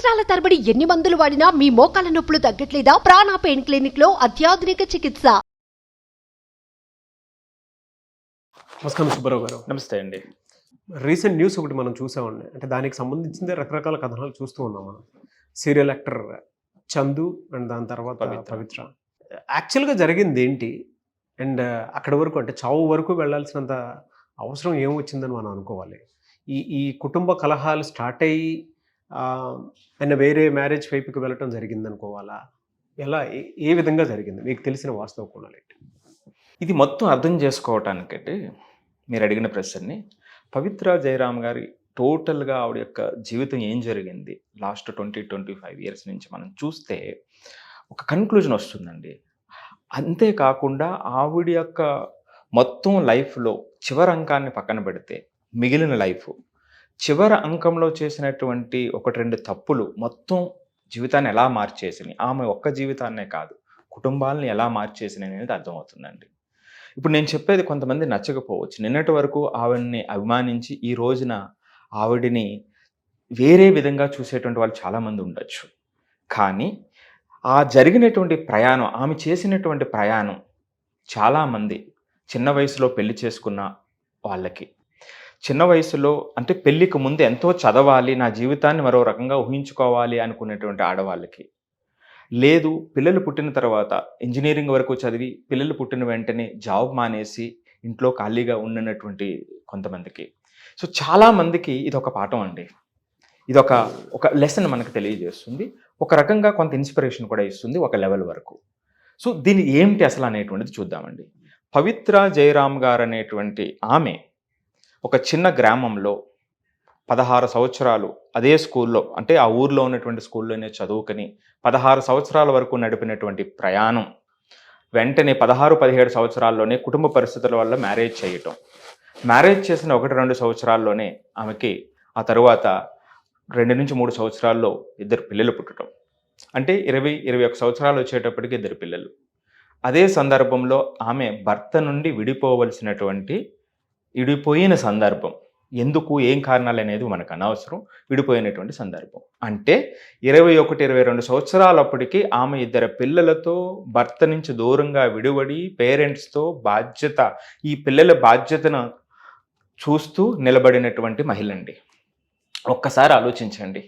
సంవత్సరాల తరబడి ఎన్ని మందులు వాడినా మీ మోకాల నొప్పులు తగ్గట్లేదా? ప్రాణ పెయిన్ క్లినిక్ లో అత్యాధునిక చికిత్స. నమస్కారం సుబ్బారావు గారు. నమస్తే అండి. రీసెంట్ న్యూస్ ఒకటి మనం చూసామండి. అంటే దానికి సంబంధించిందే రకరకాల కథనాలు చూస్తూ ఉన్నాం మనం. సీరియల్ యాక్టర్ చందు అండ్ దాని తర్వాత పవిత్ర. యాక్చువల్గా జరిగింది ఏంటి? అండ్ అక్కడి వరకు అంటే చావు వరకు వెళ్ళాల్సినంత అవసరం ఏమొచ్చిందని మనం అనుకోవాలి. ఈ కుటుంబ కలహాలు స్టార్ట్ అయ్యి ఆయన వేరే మ్యారేజ్ వైపుకి వెళ్ళటం జరిగింది అనుకోవాలా? ఎలా ఏ విధంగా జరిగింది? మీకు తెలిసిన వాస్తవ కోణాలు ఏంటి? ఇది మొత్తం అర్థం చేసుకోవటానికంటే మీరు అడిగిన ప్రశ్నని పవిత్ర జయరామ్ గారి టోటల్గా ఆవిడ యొక్క జీవితం ఏం జరిగింది లాస్ట్ 25 ఇయర్స్ నుంచి మనం చూస్తే ఒక కన్క్లూజన్ వస్తుందండి. అంతేకాకుండా ఆవిడ యొక్క మొత్తం లైఫ్లో చివరి అంకాన్ని పక్కన పెడితే మిగిలిన లైఫ్ చివరి అంకంలో చేసినటువంటి 1-2 తప్పులు మొత్తం జీవితాన్ని ఎలా మార్చేసినాయి, ఆమె ఒక్క జీవితాన్నే కాదు కుటుంబాలని ఎలా మార్చేసినాయి అనేది అర్థమవుతుందండి. ఇప్పుడు నేను చెప్పేది కొంతమంది నచ్చకపోవచ్చు. నిన్నటి వరకు ఆవిడని అభిమానించి ఈ రోజున ఆవిడని వేరే విధంగా చూసేటువంటి వాళ్ళు చాలామంది ఉండొచ్చు. కానీ ఆ జరిగినటువంటి ప్రయాణం, ఆమె చేసినటువంటి ప్రయాణం చాలామంది చిన్న వయసులో పెళ్లి చేసుకున్న వాళ్ళకి, చిన్న వయసులో అంటే పెళ్ళికి ముందు ఎంతో చదవాలి, నా జీవితాన్ని మరో రకంగా ఊహించుకోవాలి అనుకునేటువంటి ఆడవాళ్ళకి, లేదు పిల్లలు పుట్టిన తర్వాత ఇంజనీరింగ్ వరకు చదివి పిల్లలు పుట్టిన వెంటనే జాబ్ మానేసి ఇంట్లో ఖాళీగా ఉన్నటువంటి కొంతమందికి, సో చాలామందికి ఇది ఒక పాఠం అండి. ఇది ఒక లెసన్ మనకు తెలియజేస్తుంది. ఒక రకంగా కొంత ఇన్స్పిరేషన్ కూడా ఇస్తుంది ఒక లెవెల్ వరకు. సో దీని ఏమిటి అసలు అనేటువంటిది చూద్దామండి. పవిత్ర జయరామ్ గారు అనేటువంటి ఆమె ఒక చిన్న గ్రామంలో 16 సంవత్సరాలు అదే స్కూల్లో, అంటే ఆ ఊర్లో ఉన్నటువంటి స్కూల్లోనే చదువుకొని 16 సంవత్సరాల వరకు నడిపినటువంటి ప్రయాణం వెంటనే 16-17 సంవత్సరాల్లోనే కుటుంబ పరిస్థితుల వల్ల మ్యారేజ్ చేయటం, మ్యారేజ్ చేసిన 1-2 సంవత్సరాల్లోనే ఆమెకి ఆ తరువాత 2-3 సంవత్సరాల్లో 2 పిల్లలు పుట్టడం, అంటే 20-21 సంవత్సరాలు వచ్చేటప్పటికి 2 పిల్లలు. అదే సందర్భంలో ఆమె భర్త నుండి విడిపోయిన సందర్భం, ఎందుకు ఏం కారణాలు అనేది మనకు అనవసరం, విడిపోయినటువంటి సందర్భం. అంటే 21-22 సంవత్సరాలప్పటికీ ఆమె 2 పిల్లలతో భర్త నుంచి దూరంగా విడివడి పేరెంట్స్తో బాధ్యత, ఈ పిల్లల బాధ్యతను చూస్తూ నిలబడినటువంటి మహిళ అండి. ఒక్కసారి ఆలోచించండి.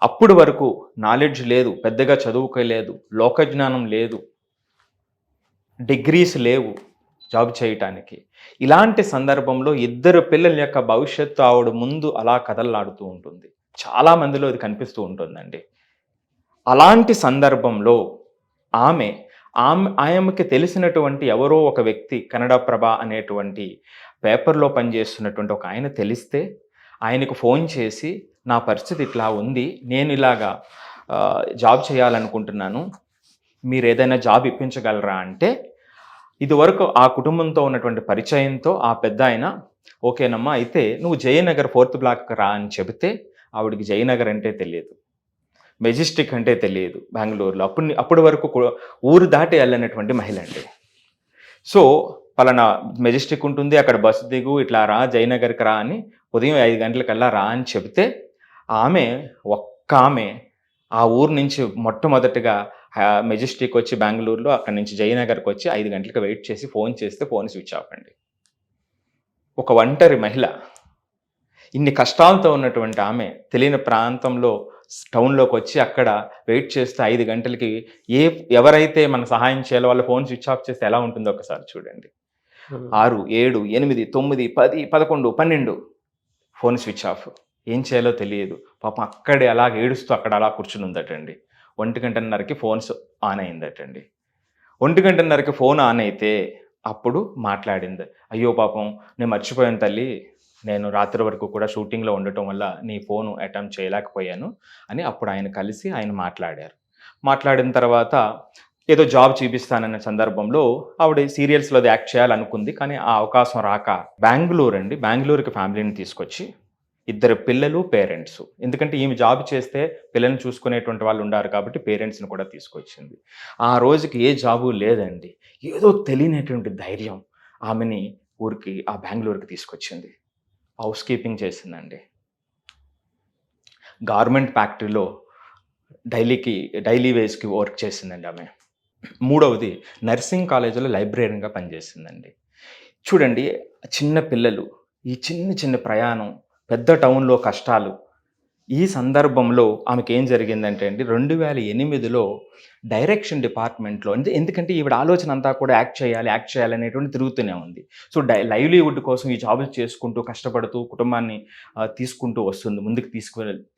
అప్పుడు వరకు నాలెడ్జ్ లేదు, పెద్దగా చదువుకోలేదు, లోకజ్ఞానం లేదు, డిగ్రీస్ లేవు జాబ్ చేయటానికి. ఇలాంటి సందర్భంలో 2 పిల్లల యొక్క భవిష్యత్తు ఆవిడ ముందు అలా కదలాడుతూ ఉంటుంది. చాలామందిలో ఇది కనిపిస్తూ ఉంటుందండి. అలాంటి సందర్భంలో ఆమెకి తెలిసినటువంటి ఎవరో ఒక వ్యక్తి, కన్నడ ప్రభ అనేటువంటి పేపర్లో పనిచేస్తున్నటువంటి ఒక ఆయన తెలిస్తే ఆయనకు ఫోన్ చేసి, నా పరిస్థితి ఇట్లా ఉంది, నేను ఇలాగా జాబ్ చేయాలనుకుంటున్నాను, మీరు ఏదైనా జాబ్ ఇప్పించగలరా అంటే, ఇదివరకు ఆ కుటుంబంతో ఉన్నటువంటి పరిచయంతో ఆ పెద్ద ఆయన, ఓకేనమ్మా అయితే నువ్వు జయనగర్ 4th బ్లాక్ రా అని చెబితే ఆవిడికి జయనగర్ అంటే తెలియదు, మెజెస్టిక్ అంటే తెలియదు బెంగళూరులో. అప్పటి వరకు ఊరు దాటి వెళ్ళినటువంటి మహిళ అండి. సో పలానా మెజెస్టిక్ ఉంటుంది, అక్కడ బస్సు దిగు, ఇట్లా రా జయనగర్కి రా అని ఉదయం 5 గంటలకల్లా రా అని చెబితే ఆమె ఆ ఊరు నుంచి మొట్టమొదటిగా మెజెస్టిక్ వచ్చి బెంగళూరులో, అక్కడి నుంచి జయనగర్కి వచ్చి 5 గంటలకు వెయిట్ చేసి ఫోన్ చేస్తే ఫోన్ స్విచ్ ఆఫ్ అండి. ఒక ఒంటరి మహిళ, ఇన్ని కష్టాలతో ఉన్నటువంటి ఆమె తెలియని ప్రాంతంలో టౌన్లోకి వచ్చి అక్కడ వెయిట్ చేస్తే 5 గంటలకి ఎవరైతే మన సహాయం చేయాలో వాళ్ళ ఫోన్ స్విచ్ ఆఫ్ చేస్తే ఎలా ఉంటుందో ఒకసారి చూడండి. 6, 7, 8, 9, 10, 11, 12 ఫోన్ స్విచ్ ఆఫ్. ఏం చేయాలో తెలియదు పాపం. అక్కడే అలా ఏడుస్తూ అక్కడ అలా కూర్చుని ఉందటండి. 1:30కి ఫోన్స్ ఆన్ అయిందటండి. 1:30కి ఫోన్ ఆన్ అయితే అప్పుడు మాట్లాడింది, అయ్యో పాపం నేను మర్చిపోయాను తల్లి, నేను రాత్రి వరకు కూడా షూటింగ్లో ఉండటం వల్ల నీ ఫోను అటెంప్ట్ చేయలేకపోయాను అని అప్పుడు ఆయన మాట్లాడారు. మాట్లాడిన తర్వాత ఏదో జాబ్ చూపిస్తానన్న సందర్భంలో ఆవిడ సీరియల్స్లో యాక్ట్ చేయాలనుకుంది, కానీ ఆ అవకాశం రాక బెంగళూరుకి ఫ్యామిలీని తీసుకొచ్చి 2 పిల్లలు, పేరెంట్స్, ఎందుకంటే ఈమె జాబ్ చేస్తే పిల్లల్ని చూసుకునేటువంటి వాళ్ళు ఉండారు కాబట్టి పేరెంట్స్ని కూడా తీసుకొచ్చింది. ఆ రోజుకి ఏ జాబు లేదండి. ఏదో తెలియనటువంటి ధైర్యం ఆమెని ఆ బెంగళూరుకి తీసుకొచ్చింది. హౌస్ కీపింగ్ చేసిందండి. గార్మెంట్ ఫ్యాక్టరీలో డైలీ వేస్కి వర్క్ చేసిందండి ఆమె. మూడవది నర్సింగ్ కాలేజీలో లైబ్రేరియన్గా పనిచేసిందండి. చూడండి, చిన్న పిల్లలు, ఈ చిన్న ప్రయాణం, పెద్ద టౌన్లో కష్టాలు. ఈ సందర్భంలో ఆమెకి ఏం జరిగిందంటే అండి, 2008లో డైరెక్షన్ డిపార్ట్మెంట్లో, ఎందుకంటే ఈవిడ ఆలోచన అంతా కూడా యాక్ట్ చేయాలి అనేటువంటి తిరుగుతూనే ఉంది. సో లైవ్లీవుడ్ కోసం ఈ జాబులు చేసుకుంటూ కష్టపడుతూ కుటుంబాన్ని తీసుకుంటూ వస్తుంది, ముందుకు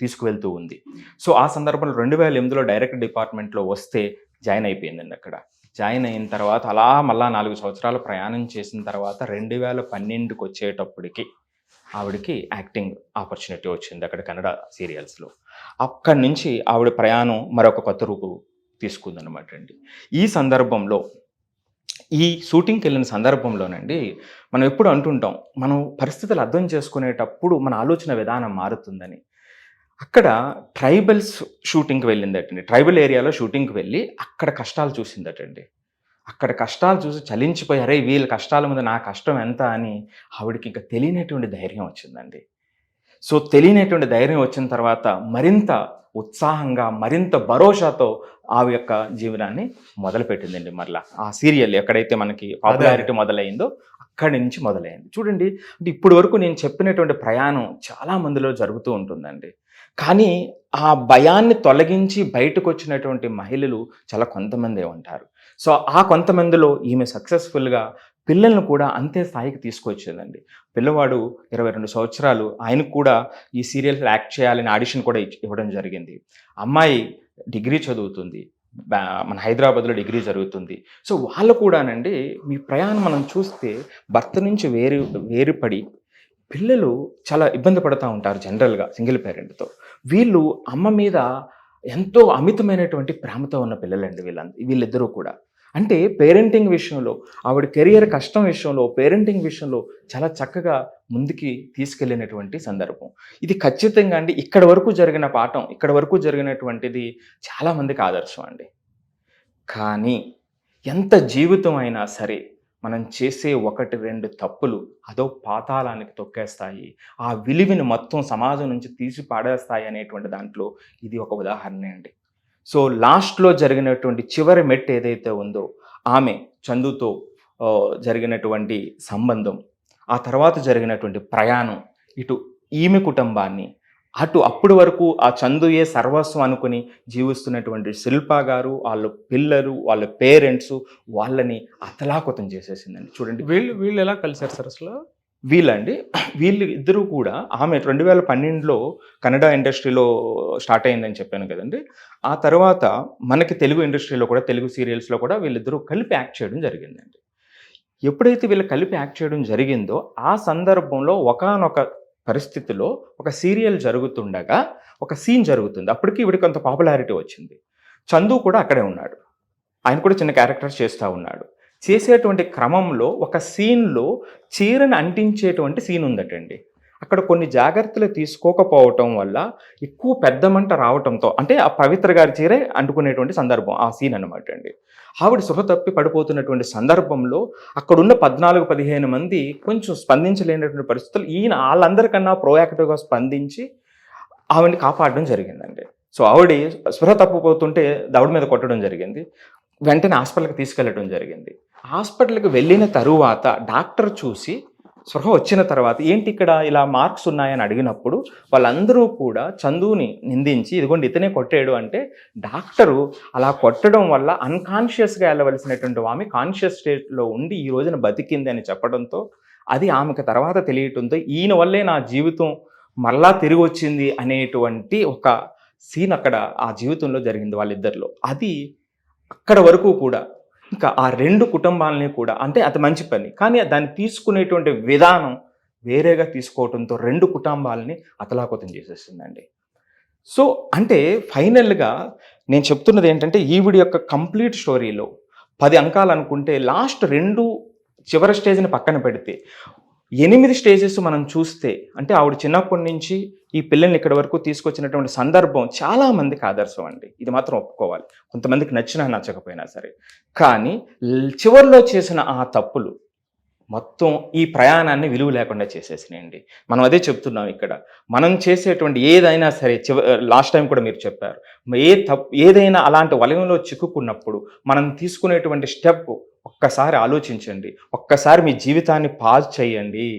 తీసుకువెళ్తూ ఉంది. సో ఆ సందర్భంలో 2008లో డైరెక్టర్ డిపార్ట్మెంట్లో వస్తే జాయిన్ అయిపోయిందండి. అక్కడ జాయిన్ అయిన తర్వాత అలా మళ్ళా 4 సంవత్సరాలు ప్రయాణం చేసిన తర్వాత 2012కి వచ్చేటప్పటికి ఆవిడకి యాక్టింగ్ ఆపర్చునిటీ వచ్చింది అక్కడ కన్నడ సీరియల్స్లో. అక్కడి నుంచి ఆవిడ ప్రయాణం మరొక కొత్త రూపు తీసుకుందనమాట అండి. ఈ సందర్భంలో, ఈ షూటింగ్కి వెళ్ళిన సందర్భంలోనండి, మనం ఎప్పుడు అంటుంటాం, మనం పరిస్థితులు అర్థం చేసుకునేటప్పుడు మన ఆలోచన విధానం మారుతుందని. అక్కడ ట్రైబల్స్ షూటింగ్కి వెళ్ళిందటండి. ట్రైబల్ ఏరియాలో షూటింగ్కి వెళ్ళి అక్కడ కష్టాలు చూసిందటండి. అక్కడ కష్టాలు చూసి చలించిపోయి, అరే వీళ్ళ కష్టాల ముందు నా కష్టం ఎంత అని ఆవిడకి ఇంకా తెలియనటువంటి ధైర్యం వచ్చిందండి. సో తెలియనటువంటి ధైర్యం వచ్చిన తర్వాత మరింత ఉత్సాహంగా, మరింత భరోసాతో ఆవి యొక్క జీవనాన్ని మొదలుపెట్టిందండి. మరలా ఆ సీరియల్ ఎక్కడైతే మనకి పాపులారిటీ మొదలైందో అక్కడి నుంచి మొదలైంది. చూడండి, అంటే ఇప్పటి వరకు నేను చెప్పినటువంటి ప్రయాణం చాలా మందిలో జరుగుతూ ఉంటుందండి. కానీ ఆ భయాన్ని తొలగించి బయటకు వచ్చినటువంటి మహిళలు చాలా కొంతమందే ఉంటారు. సో ఆ కొంతమందిలో ఈమె సక్సెస్ఫుల్గా పిల్లలను కూడా అంతే స్థాయికి తీసుకొచ్చిందండి. పిల్లవాడు 22 సంవత్సరాలు, ఆయనకు కూడా ఈ సీరియల్స్లో యాక్ట్ చేయాలని ఆడిషన్ కూడా ఇవ్వడం జరిగింది. అమ్మాయి డిగ్రీ చదువుతుంది, మన హైదరాబాద్లో డిగ్రీ జరుగుతుంది. సో వాళ్ళు కూడానండి, మీ ప్రయాణం మనం చూస్తే భర్త నుంచి వేరుపడి పిల్లలు చాలా ఇబ్బంది పడుతూ ఉంటారు జనరల్గా సింగిల్ పేరెంట్తో. వీళ్ళు అమ్మ మీద ఎంతో అమితమైనటువంటి ప్రేమతో ఉన్న పిల్లలండి వీళ్ళిద్దరూ కూడా. అంటే పేరెంటింగ్ విషయంలో, ఆవిడ కెరియర్ కష్టం విషయంలో, పేరెంటింగ్ విషయంలో చాలా చక్కగా ముందుకి తీసుకెళ్ళినటువంటి సందర్భం. ఇది ఖచ్చితంగా అండి ఇక్కడ వరకు జరిగిన పాఠం, ఇక్కడ వరకు జరిగినటువంటిది చాలామందికి ఆదర్శం అండి. కానీ ఎంత జీవితం అయినా సరే మనం చేసే 1-2 తప్పులు అదో పాతాళానికి తొక్కేస్తాయి, ఆ విలువని మొత్తం సమాజం నుంచి తీసి పాడేస్తాయి అనేటువంటి దాంట్లో ఇది ఒక ఉదాహరణ అండి. సో లాస్ట్లో జరిగినటువంటి చివరి మెట్టు ఏదైతే ఉందో, ఆమె చందుతో జరిగినటువంటి సంబంధం, ఆ తర్వాత జరిగినటువంటి ప్రయాణం, ఇటు ఈమె కుటుంబాన్ని, అటు అప్పటి వరకు ఆ చందుయే సర్వస్వం అనుకుని జీవిస్తున్నటువంటి శిల్ప గారు, వాళ్ళ పిల్లలు, వాళ్ళ పేరెంట్స్, వాళ్ళని అతలాకుతం చేసేసిందండి. చూడండి, వీళ్ళు ఎలా కలిసారు సార్ అసలు? వీళ్ళు ఇద్దరు కూడా, ఆమె 2012లో కన్నడ ఇండస్ట్రీలో స్టార్ట్ అయిందని చెప్పాను కదండి. ఆ తర్వాత మనకి తెలుగు ఇండస్ట్రీలో కూడా, తెలుగు సీరియల్స్లో కూడా వీళ్ళిద్దరూ కలిపి యాక్ట్ చేయడం జరిగిందండి. ఎప్పుడైతే వీళ్ళు కలిపి యాక్ట్ చేయడం జరిగిందో ఆ సందర్భంలో ఒకానొక పరిస్థితిలో ఒక సీరియల్ జరుగుతుండగా ఒక సీన్ జరుగుతుంది. అప్పటికి వీడికి కొంత పాపులారిటీ వచ్చింది. చందు కూడా అక్కడే ఉన్నాడు, ఆయన కూడా చిన్న క్యారెక్టర్స్ చేస్తూ ఉన్నాడు. చేసేటువంటి క్రమంలో ఒక సీన్లో చీరను అంటించేటువంటి సీన్ ఉందటండి. అక్కడ కొన్ని జాగ్రత్తలు తీసుకోకపోవటం వల్ల ఎక్కువ పెద్ద మంట రావటంతో, అంటే ఆ పవిత్ర గారి చీరే అంటుకునేటువంటి సందర్భం ఆ సీన్ అనమాట అండి. ఆవిడ సృహ తప్పి పడిపోతున్నటువంటి సందర్భంలో అక్కడున్న 14-15 మంది కొంచెం స్పందించలేనటువంటి పరిస్థితులు, ఈయన వాళ్ళందరికన్నా ప్రోయాక్టివ్గా స్పందించి ఆవిడని కాపాడడం జరిగిందండి. సో ఆవిడ స్పృహ తప్పిపోతుంటే దవడ మీద కొట్టడం జరిగింది. వెంటనే హాస్పిటల్కి తీసుకెళ్ళడం జరిగింది. హాస్పిటల్కి వెళ్ళిన తరువాత డాక్టర్ చూసి స్పృహ వచ్చిన తర్వాత ఏంటి ఇక్కడ ఇలా మార్క్స్ ఉన్నాయని అడిగినప్పుడు వాళ్ళందరూ కూడా చందుని నిందించి, ఇదిగోండి ఇతనే కొట్టాడు అంటే, డాక్టరు అలా కొట్టడం వల్ల అన్కాన్షియస్గా వెళ్ళవలసినటువంటి ఆమె కాన్షియస్ స్టేట్లో ఉండి ఈ రోజున బతికింది అని చెప్పడంతో, అది ఆమెకు తర్వాత తెలియటంతో ఈయన వల్లే నా జీవితం మరలా తిరిగి వచ్చింది అనేటువంటి ఒక సీన్ అక్కడ ఆ జీవితంలో జరిగింది వాళ్ళిద్దరిలో. అది అక్కడ వరకు కూడా ఇంకా ఆ 2 కుటుంబాలని కూడా, అంటే అది మంచి పని, కానీ దాన్ని తీసుకునేటువంటి విధానం వేరేగా తీసుకోవడంతో 2 కుటుంబాలని అతలాకుతం చేసేసిందండి. సో అంటే ఫైనల్గా నేను చెప్తున్నది ఏంటంటే, ఈవిడ యొక్క కంప్లీట్ స్టోరీలో 10 అంకాలు అనుకుంటే లాస్ట్ 2 చివరి స్టేజ్ని పక్కన పెడితే 8 స్టేజెస్ మనం చూస్తే, అంటే ఆవిడ చిన్నప్పటి నుంచి ఈ పిల్లల్ని ఇక్కడి వరకు తీసుకొచ్చినటువంటి సందర్భం చాలా మందికి ఆదర్శం అండి. ఇది మాత్రం ఒప్పుకోవాలి, కొంతమందికి నచ్చినా నచ్చకపోయినా సరే. కానీ చివరిలో చేసిన ఆ తప్పులు, మొత్తం ఈ ప్రయాణాన్ని విలువ లేకుండా చేసేసినాయండి. మనం అదే చెప్తున్నాం ఇక్కడ. మనం చేసేటువంటి ఏదైనా సరే లాస్ట్ టైం కూడా మీరు చెప్పారు, ఏదైనా అలాంటి వలయంలో చిక్కుకున్నప్పుడు మనం తీసుకునేటువంటి స్టెప్ ఒక్కసారి ఆలోచించండి, ఒక్కసారి మీ జీవితాన్ని పాజ్ చేయండి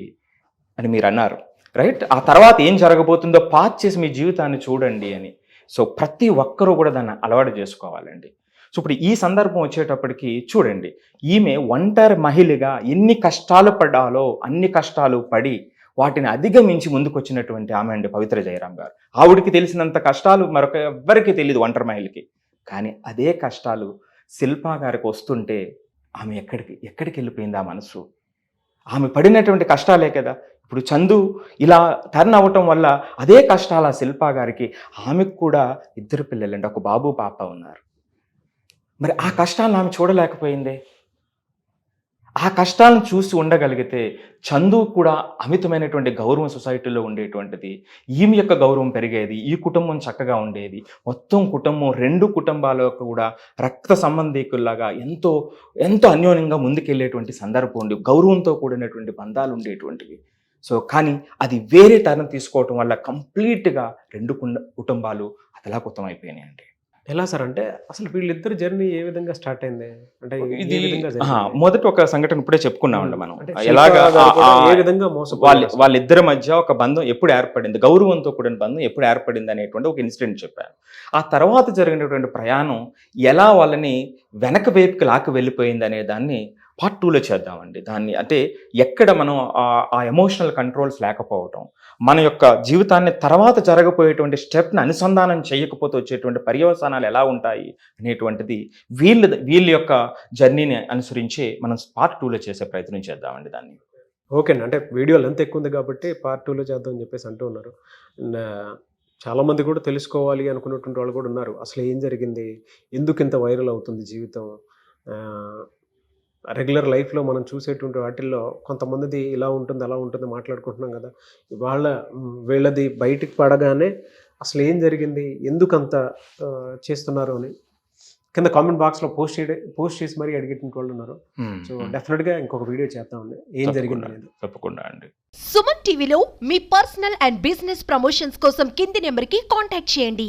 అని మీరు అన్నారు, రైట్? ఆ తర్వాత ఏం జరగబోతుందో పాజ్ చేసి మీ జీవితాన్ని చూడండి అని. సో ప్రతి ఒక్కరూ కూడా దాన్ని అలవాటు చేసుకోవాలండి. సో ఇప్పుడు ఈ సందర్భం వచ్చేటప్పటికి చూడండి, ఈమె ఒంటరి మహిళగా ఎన్ని కష్టాలు పడ్డాలో అన్ని కష్టాలు పడి వాటిని అధిగమించి ముందుకు వచ్చినటువంటి ఆమె అండి పవిత్ర జయరాం గారు. ఆవిడికి తెలిసినంత కష్టాలు మరొక ఎవ్వరికి తెలియదు ఒంటరి మహిళకి. కానీ అదే కష్టాలు శిల్పా గారికి వస్తుంటే ఆమె ఎక్కడికి వెళ్ళిపోయింది ఆ మనసు? ఆమె పడినటువంటి కష్టాలే కదా ఇప్పుడు చందు ఇలా టర్న్ అవ్వటం వల్ల అదే కష్టాల శిల్పా గారికి, ఆమెకు కూడా 2 పిల్లలండి, ఒక బాబు పాప ఉన్నారు. మరి ఆ కష్టాలను ఆమె చూడలేకపోయిందే. ఆ కష్టాలను చూసి ఉండగలిగితే చందు కూడా అమితమైనటువంటి గౌరవం సొసైటీలో ఉండేటువంటిది, ఈమె యొక్క గౌరవం పెరిగేది, ఈ కుటుంబం చక్కగా ఉండేది, మొత్తం కుటుంబం 2 కుటుంబాలకు కూడా రక్త సంబంధికుల్లాగా ఎంతో ఎంతో అన్యోన్యంగా ముందుకెళ్ళేటువంటి సందర్భం ఉండి గౌరవంతో కూడినటువంటి బంధాలు ఉండేటువంటివి. సో కానీ అది వేరే టర్న్ తీసుకోవటం వల్ల కంప్లీట్గా 2 కుటుంబాలు అతలాకుతం అయిపోయినాయండి. ఎలా సార్ అంటే అసలు వీళ్ళిద్దరు జర్నీ ఏ విధంగా స్టార్ట్ అయింది? అంటే ఇది ఏ విధంగా జరిగింది? మొదటి ఒక సంఘటన ఇప్పుడే చెప్పుకున్నామండి మనం. అంటే ఎలాగా శిల్పా గారు కూడా ఏ విధంగా మోసపోయారు? వాళ్ళిద్దరి మధ్య ఒక బంధం ఎప్పుడు ఏర్పడింది, గౌరవంతో కూడిన బంధం ఎప్పుడు ఏర్పడింది అనేటువంటి ఒక ఇన్సిడెంట్ చెప్పాను. ఆ తర్వాత జరిగినటువంటి ప్రయాణం ఎలా వాళ్ళని వెనక వైపుకి లాక్కి వెళ్ళిపోయింది అనే దాన్ని పార్ట్ 2లో చేద్దామండి. దాన్ని అంటే ఎక్కడ మనం ఆ ఎమోషనల్ కంట్రోల్స్ లేకపోవటం, మన యొక్క జీవితాన్ని తర్వాత జరగబోయేటువంటి స్టెప్ని అనుసంధానం చేయకపోతే వచ్చేటువంటి పర్యవసానాలు ఎలా ఉంటాయి అనేటువంటిది వీళ్ళ యొక్క జర్నీని అనుసరించి మనం పార్ట్ 2లో చేసే ప్రయత్నం చేద్దామండి దాన్ని. ఓకేనా, అంటే వీడియో లెంత్ ఎక్కువ ఉంది కాబట్టి పార్ట్ 2లో చేద్దాం అని చెప్పేసి అంటూ ఉన్నారు. చాలామంది కూడా తెలుసుకోవాలి అనుకున్నటువంటి వాళ్ళు కూడా ఉన్నారు. అసలు ఏం జరిగింది, ఎందుకు ఇంత వైరల్ అవుతుంది జీవితం, రెగ్యులర్ లైఫ్లో మనం చూసేటువంటి వాటిల్లో కొంతమందిది ఇలా ఉంటుంది అలా ఉంటుంది మాట్లాడుకుంటున్నాం కదా. వీళ్ళది బయటికి పడగానే అసలు ఏం జరిగింది, ఎందుకు అంత చేస్తున్నారు అని కింద కామెంట్ బాక్స్లో పోస్ట్ చేసి మరీ అడిగేటువంటి వాళ్ళు ఉన్నారు. సో డెఫినెట్గా ఇంకొక వీడియో చేద్దామండి ఏం జరిగింది అనేది. తప్పకుండా అండి. సుమన్ టీవీలో మీ పర్సనల్ అండ్ బిజినెస్ ప్రమోషన్స్ కోసం కింది నెంబర్కి కాంటాక్ట్ చేయండి.